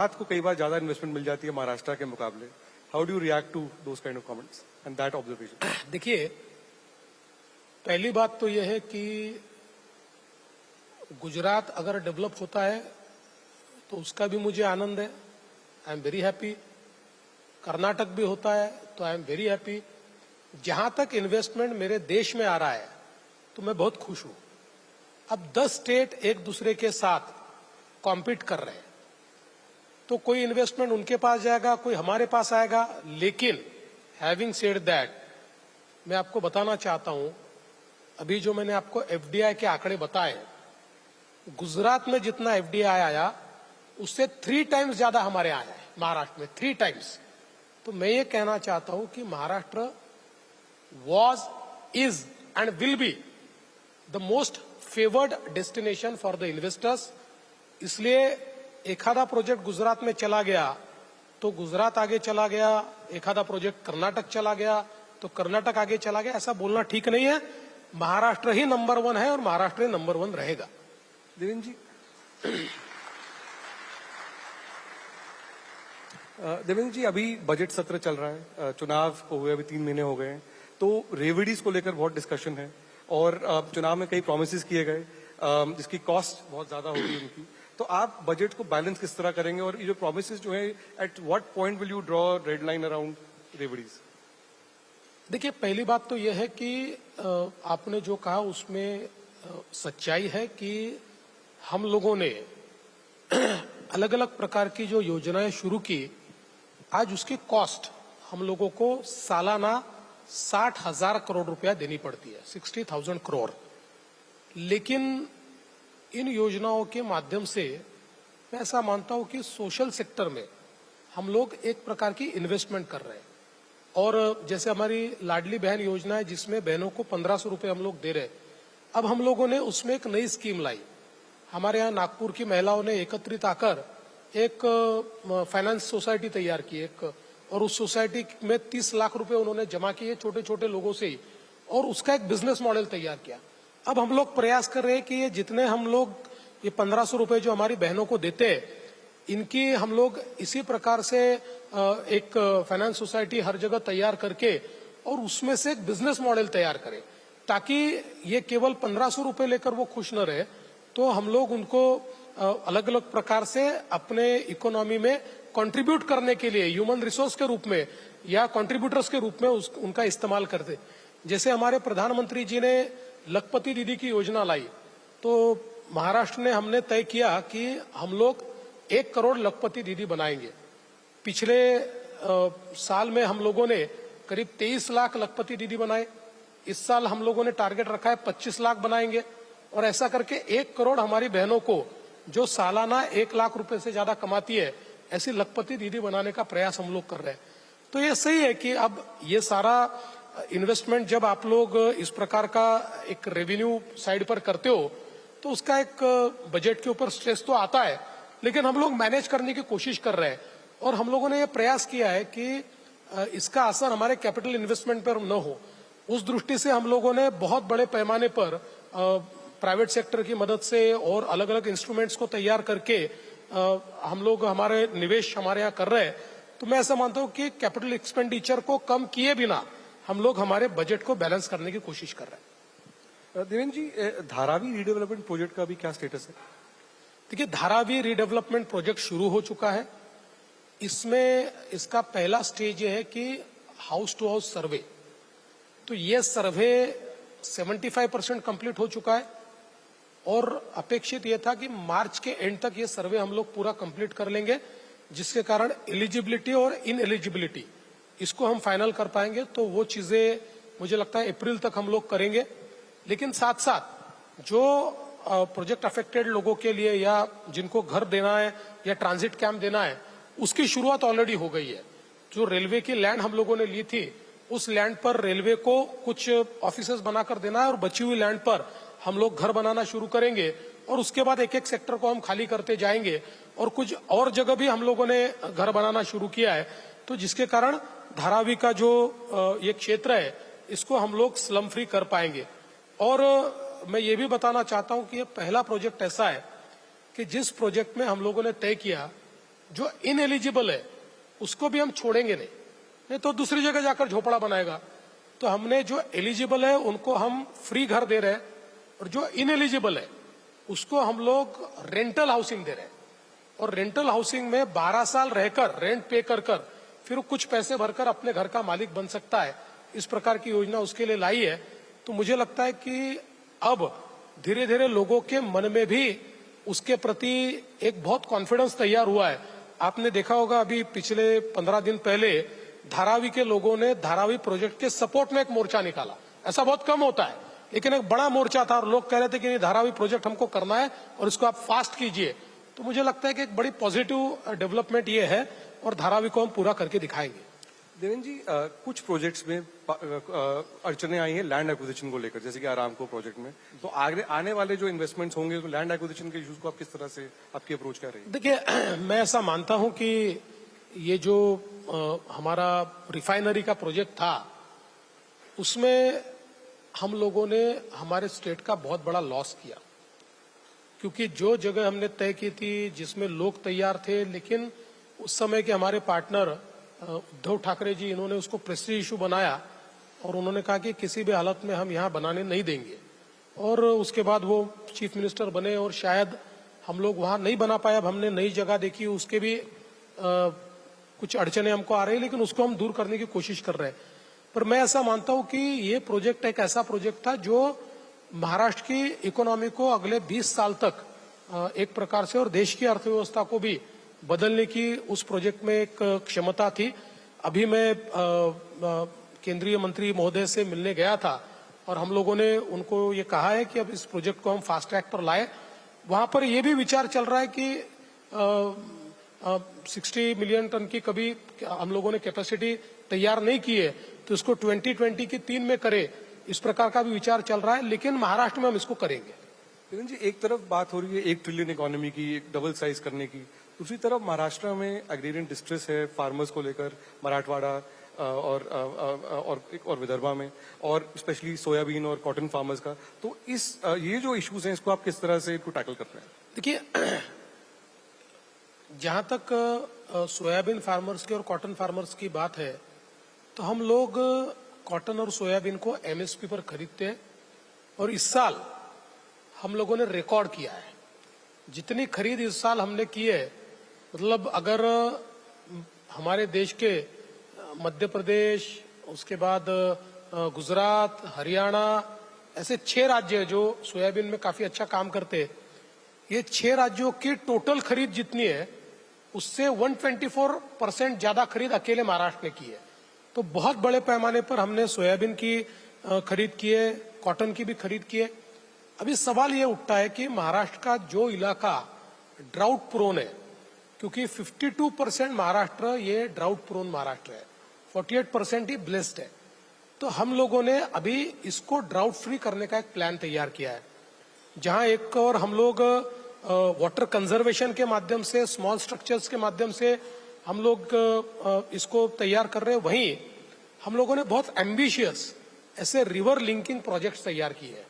गुजरात को कई बार ज्यादा इन्वेस्टमेंट मिल जाती है महाराष्ट्र के मुकाबले. How do you react to those kind of comments and that observation? देखिए, पहली बात तो यह है कि गुजरात अगर डेवलप होता है तो उसका भी मुझे आनंद है. I am very happy. Karnataka भी होता है तो आई एम वेरी हैप्पी. जहां तक इन्वेस्टमेंट मेरे देश में आ रहा है तो मैं बहुत खुश हूं. अब 10 स्टेट एक दूसरे के साथ कॉम्पीट कर रहे हैं तो कोई इन्वेस्टमेंट उनके पास जाएगा, कोई हमारे पास आएगा. लेकिन हैविंग सेड दैट, मैं आपको बताना चाहता हूं, अभी जो मैंने आपको एफडीआई के आंकड़े बताए, गुजरात में जितना एफडीआई आया उससे 3 टाइम्स ज्यादा हमारे आया है महाराष्ट्र में, 3 टाइम्स. तो मैं ये कहना चाहता हूं कि Maharashtra was, is and will be the most favored destination for the investors. इसलिए एखादा प्रोजेक्ट गुजरात में चला गया तो गुजरात आगे चला गया, एखादा प्रोजेक्ट कर्नाटक चला गया तो कर्नाटक आगे चला गया, ऐसा बोलना ठीक नहीं है. महाराष्ट्र ही नंबर 1 है और महाराष्ट्र ही नंबर 1 रहेगा. देवेंद्र जी, देवेंद्र जी, अभी बजट सत्र चल रहा है, चुनाव को हुए अभी 3 महीने हो गए हैं, तो रेवडीज को लेकर बहुत डिस्कशन है और चुनाव में कई प्रोमिसेस किए गए जिसकी कॉस्ट बहुत ज्यादा होगी उनकी. तो आप बजट को बैलेंस किस तरह करेंगे और ये जो प्रोमिसेस जो है, at what point will you draw red line around revdis? देखिए, पहली बात तो यह है कि आपने जो कहा उसमें सच्चाई है कि हम लोगों ने अलग अलग प्रकार की जो योजनाएं शुरू की, आज उसकी कॉस्ट हम लोगों को सालाना 60,000 करोड़ रुपया देनी पड़ती है, 60,000 करोड़. लेकिन इन योजनाओं के माध्यम से मैं ऐसा मानता हूं कि सोशल सेक्टर में हम लोग एक प्रकार की इन्वेस्टमेंट कर रहे हैं. और जैसे हमारी लाडली बहन योजना है जिसमें बहनों को 1,500 रुपये हम लोग दे रहे हैं. अब हम लोगों ने उसमें एक नई स्कीम लाई. हमारे यहाँ नागपुर की महिलाओं ने एकत्रित आकर एक फाइनेंस सोसाइटी तैयार की एक, और उस सोसाइटी में 30 लाख रुपए उन्होंने जमा किए छोटे छोटे लोगों से ही, और उसका एक बिजनेस मॉडल तैयार किया. अब हम लोग प्रयास कर रहे हैं कि ये जितने हम लोग ये 1,500 रुपए जो हमारी बहनों को देते हैं, इनकी हम लोग इसी प्रकार से एक फाइनेंस सोसाइटी हर जगह तैयार करके और उसमें से एक बिजनेस मॉडल तैयार करें, ताकि ये केवल 1,500 रुपए लेकर वो खुश न रहे. तो हम लोग उनको अलग अलग प्रकार से अपने इकोनॉमी में कंट्रीब्यूट करने के लिए ह्यूमन रिसोर्स के रूप में या कंट्रीब्यूटर्स के रूप में उनका इस्तेमाल करते. जैसे हमारे प्रधानमंत्री जी ने लखपति दीदी की योजना लाई, तो महाराष्ट्र ने हमने तय किया कि हम लोग 1 करोड़ लखपति दीदी बनाएंगे. पिछले साल में हम लोगों ने करीब 23 लाख लखपति दीदी बनाए. इस साल हम लोगों ने टारगेट रखा है 25 लाख बनाएंगे, और ऐसा करके 1 करोड़ हमारी बहनों को जो सालाना 1 लाख रुपए से ज्यादा कमाती है, ऐसी लखपति दीदी बनाने का प्रयास हम लोग कर रहे हैं. तो ये सही है कि अब ये सारा इन्वेस्टमेंट जब आप लोग इस प्रकार का एक रेवेन्यू साइड पर करते हो तो उसका एक बजट के ऊपर स्ट्रेस तो आता है, लेकिन हम लोग मैनेज करने की कोशिश कर रहे हैं. और हम लोगों ने ये प्रयास किया है कि इसका असर हमारे कैपिटल इन्वेस्टमेंट पर न हो. उस दृष्टि से हम लोगों ने बहुत बड़े पैमाने पर प्राइवेट सेक्टर की मदद से और अलग अलग इंस्ट्रूमेंट्स को तैयार करके हम लोग हमारे निवेश हमारे यहाँ कर रहे हैं. तो मैं ऐसा मानता हूं कि कैपिटल एक्सपेंडिचर को कम किए बिना हम लोग हमारे बजट को बैलेंस करने की कोशिश कर रहे हैं. देवेंद्र जी, धारावी रीडेवलपमेंट प्रोजेक्ट का भी क्या स्टेटस है? देखिए, धारावी रीडेवलपमेंट प्रोजेक्ट शुरू हो चुका है. इसमें इसका पहला स्टेज ये है कि हाउस टू हाउस सर्वे. तो ये सर्वे 75% कंप्लीट हो चुका है और अपेक्षित यह था कि मार्च के एंड तक ये सर्वे हम लोग पूरा कंप्लीट कर लेंगे, जिसके कारण एलिजिबिलिटी और इनएलिजिबिलिटी इसको हम फाइनल कर पाएंगे. तो वो चीजें मुझे लगता है अप्रैल तक हम लोग करेंगे. लेकिन साथ साथ जो प्रोजेक्ट अफेक्टेड लोगों के लिए या जिनको घर देना है या ट्रांजिट कैंप देना है, उसकी शुरुआत ऑलरेडी हो गई है. जो रेलवे की लैंड हम लोगों ने ली थी, उस लैंड पर रेलवे को कुछ ऑफिसेस बनाकर देना है और बची हुई लैंड पर हम लोग घर बनाना शुरू करेंगे. और उसके बाद एक एक सेक्टर को हम खाली करते जाएंगे और कुछ और जगह भी हम लोगों ने घर बनाना शुरू किया है. तो जिसके कारण धारावी का जो ये क्षेत्र है, इसको हम लोग स्लम फ्री कर पाएंगे. और मैं ये भी बताना चाहता हूं कि ये पहला प्रोजेक्ट ऐसा है कि जिस प्रोजेक्ट में हम लोगों ने तय किया जो इनएलिजिबल है उसको भी हम छोड़ेंगे नहीं तो दूसरी जगह जाकर झोपड़ा बनाएगा। तो हमने जो एलिजिबल है उनको हम फ्री घर दे रहे हैं और जो इनएलिजिबल है उसको हम लोग रेंटल हाउसिंग दे रहे हैं। और रेंटल हाउसिंग में 12 साल रहकर रेंट पे कर फिर वो कुछ पैसे भरकर अपने घर का मालिक बन सकता है। इस प्रकार की योजना उसके लिए लाई है। तो मुझे लगता है कि अब धीरे धीरे लोगों के मन में भी उसके प्रति एक बहुत कॉन्फिडेंस तैयार हुआ है। आपने देखा होगा अभी पिछले 15 दिन पहले धारावी के लोगों ने धारावी प्रोजेक्ट के सपोर्ट में एक मोर्चा निकाला। ऐसा बहुत कम होता है, लेकिन एक बड़ा मोर्चा था और लोग कह रहे थे कि धारावी प्रोजेक्ट हमको करना है और इसको आप फास्ट कीजिए। तो मुझे लगता है कि एक बड़ी पॉजिटिव डेवलपमेंट ये है और धारावी को हम पूरा करके दिखाएंगे। देवेंद्र जी, कुछ प्रोजेक्ट्स में अड़चने आई हैं लैंड एक्विजिशन को लेकर, जैसे कि आरामको प्रोजेक्ट में। तो आगे आने वाले जो इन्वेस्टमेंट्स होंगे तो लैंड एक्विजिशन के इश्यूज को आप किस तरह से आपकी अप्रोच क्या रही? देखिए, मैं ऐसा मानता हूं कि ये जो हमारा रिफाइनरी का प्रोजेक्ट था उसमें हम लोगों ने हमारे स्टेट का बहुत बड़ा लॉस किया, क्योंकि जो जगह हमने तय की थी जिसमें लोग तैयार थे, लेकिन उस समय के हमारे पार्टनर उद्धव ठाकरे जी, इन्होंने उसको प्रेस्टीज इशू बनाया और उन्होंने कहा कि किसी भी हालत में हम यहाँ बनाने नहीं देंगे। और उसके बाद वो चीफ मिनिस्टर बने और शायद हम लोग वहाँ नहीं बना पाए। अब हमने नई जगह देखी, उसके भी कुछ अड़चने हमको आ रही है, लेकिन उसको हम दूर करने की कोशिश कर रहे हैं। पर मैं ऐसा मानता हूँ कि ये प्रोजेक्ट एक ऐसा प्रोजेक्ट था जो महाराष्ट्र की इकोनॉमी को अगले 20 साल तक एक प्रकार से और देश की अर्थव्यवस्था को भी बदलने की उस प्रोजेक्ट में एक क्षमता थी। अभी मैं केंद्रीय मंत्री महोदय से मिलने गया था और हम लोगों ने उनको ये कहा है कि अब इस प्रोजेक्ट को हम फास्ट ट्रैक पर लाए। वहां पर ये भी विचार चल रहा है कि 60 मिलियन टन की कभी हम लोगों ने कैपेसिटी तैयार नहीं की है, तो इसको 2020 की 3 में करे, इस प्रकार का भी विचार चल रहा है। लेकिन महाराष्ट्र में हम इसको करेंगे। देवेंद्र जी, एक तरफ बात हो रही है 1 ट्रिलियन इकोनॉमी की, डबल साइज करने की, दूसरी तरफ महाराष्ट्र में एग्रेरियन डिस्ट्रेस है फार्मर्स को लेकर, मराठवाड़ा और विदर्भा में, और स्पेशली सोयाबीन और कॉटन फार्मर्स का। तो ये जो इश्यूज हैं इसको आप किस तरह से इनको टैकल कर रहे हैं? देखिए, जहां तक सोयाबीन फार्मर्स की और कॉटन फार्मर्स की बात है, तो हम लोग कॉटन और सोयाबीन को एमएसपी पर खरीदते हैं और इस साल हम लोगों ने रिकॉर्ड किया है। जितनी खरीद इस साल हमने की है, मतलब अगर हमारे देश के मध्य प्रदेश, उसके बाद गुजरात, हरियाणा, ऐसे 6 राज्य हैं जो सोयाबीन में काफी अच्छा काम करते हैं। ये 6 राज्यों की टोटल खरीद जितनी है उससे 124% ज्यादा खरीद अकेले महाराष्ट्र ने की है। तो बहुत बड़े पैमाने पर हमने सोयाबीन की खरीद की है, कॉटन की भी खरीद की है। अभी सवाल ये उठता है कि महाराष्ट्र का जो इलाका ड्राउट प्रोन है, क्योंकि 52% महाराष्ट्र ये ड्राउट प्रोन महाराष्ट्र है, 48% ही ब्लेस्ड है। तो हम लोगों ने अभी इसको ड्राउट फ्री करने का एक प्लान तैयार किया है, जहां एक और हम लोग वाटर कंजर्वेशन के माध्यम से, स्मॉल स्ट्रक्चर्स के माध्यम से हम लोग इसको तैयार कर रहे हैं। वहीं हम लोगों ने बहुत एम्बिशियस ऐसे रिवर लिंकिंग प्रोजेक्ट्स तैयार किए हैं।